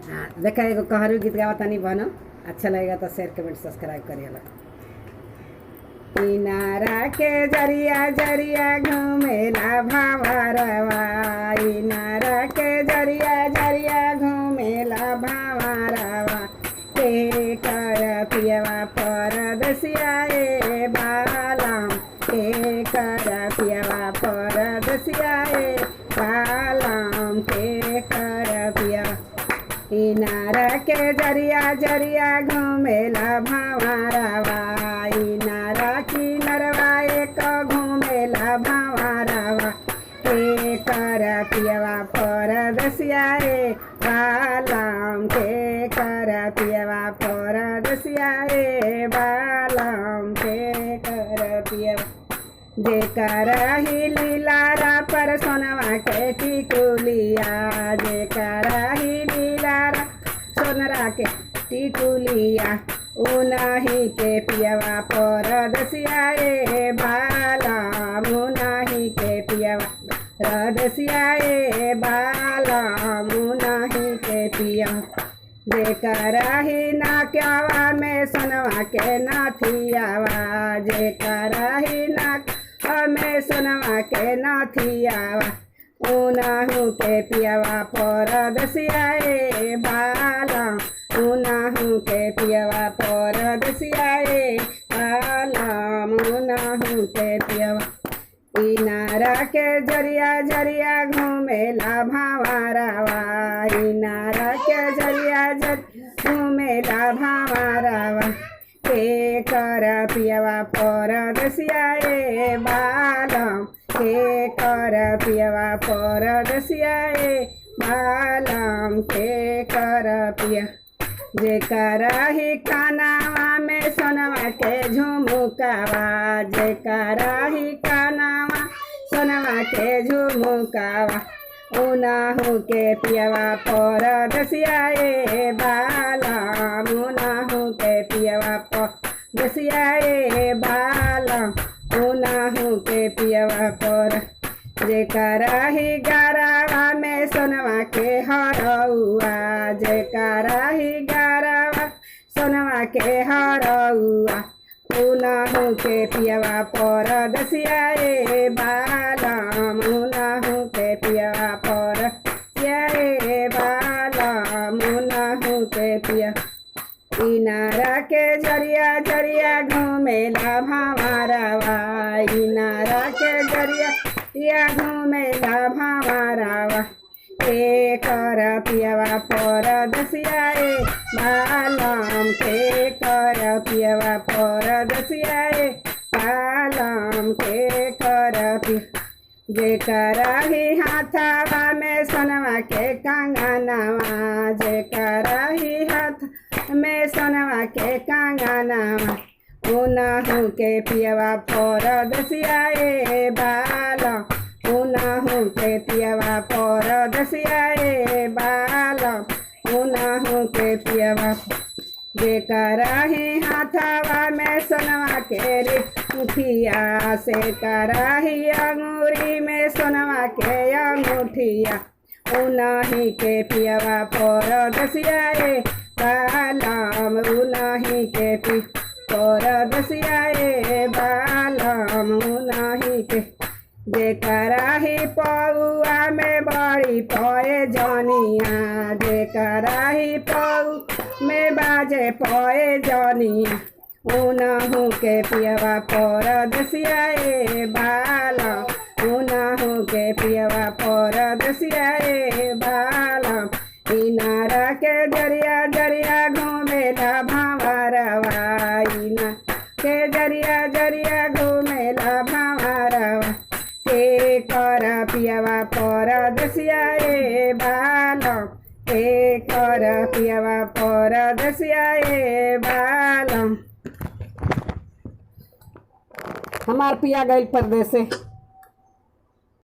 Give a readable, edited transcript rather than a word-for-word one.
हाँ देखा एगो कहरू गीत गावा तनी बनो अच्छा लगेगा तो शेयर कमेंट सब्सक्राइब करिएला। इनारा के जरिया जरिया घूमेला भावरवा, इनारा के जरिया जरिया घूमेला भावरवा, के कर पियवा परदसिया ए बालम, के कर पियवा परदसिया ए बालम, के कर पियवा। इनारा के जरिया जरिया घूमेला भावरवा, इनारा की नरवा एक घूमेला भावरवा, के कर पियवा परदसिया ए बालम, के कर पियवा परदसिया ए बालम, के कर पियवा। जेकर ही लीलारा पर सोनवा के टिकुलिया, जेकर ही लीलारा सोनरा के टिकुलिया, उनाही के पियवा परदसिया ए बालम, उनाही के पियवा परदसिया ए बालम, उनाही के पियवा। जेकर ही नाक्यावा में सोनवा के नाथियावा, जेकर ही नाक्यावा में सोनवा के नाथियावा, उनाहू के पियवा परदसिया ए बालम, उनाहू के पियवा परदसिया ए बालम, उनाहू के पियवा। इनारा के जरिया जरिया घूमेला भावरवा, इनारा के जरिया जरिया घूमेला भावरवा, के कर पियवा परदसिया ए बालम, के कर पियवा परदसिया ए बालम, के कर पिया। जेकर ही कानावा में सोनवा के झुमुकावा, जेकर ही कानावा सोनवा के झुमुकावा, उनाहू के पियवा परदसिया ए बालम, उनाहू के पियवा परदसिया ए बालम, उनाहू के पियवा पर। जेकर ही गरावा में सोनवा के हरौआ, जेकर ही गरावा सोनवा के हरौआ, उनाहू के पियवा परदसिया ए बालम, उनाहू के पियवा परदसिया ए बालम, उनाहू के पिया। इनारा के जरिया जरिया घूमेला भावरवा, इनारा के जरिया या घूमेला भावरवा, के कर पियवा परदसिया ए बालम, के कर पियवा परदसिया ए बालम, के कर पिया। जेकर ही हाथवा में सोनवा के कंगनवा, जेकर ही हाथ में सोनवा के कंगनवा, उनाहू के पियवा परदसिया ए बालम, उनाहू के पियवा परदसिया ए बालम, उनाहू के पियवा। जेकर ही हाथवा में सोनवा के रिठिया, से कर ही अंगूरी में सोनवा के अंगूठिया, उनाही के पियवा परदसिया ए बालम, उनाही के पि परदसिया ए बालम, उनाही के। जेकर ही पौआ में बड़ी पोए जनिया, जेकर ही पौ में बाजे पोए जनिया, उनाहू के पियवा परदसिया ए बालम, उनाहू के पियवा परदसिया ए बालम। इनारा के जरिया जरिया घूमेला भावरवा, इनारा के जरिया जरिया घूमेला भावरवा, के कर पियवा परदसिया ए बालम, के कर पियवा परदसिया ए बालम। हमार पिया गइल परदेसे।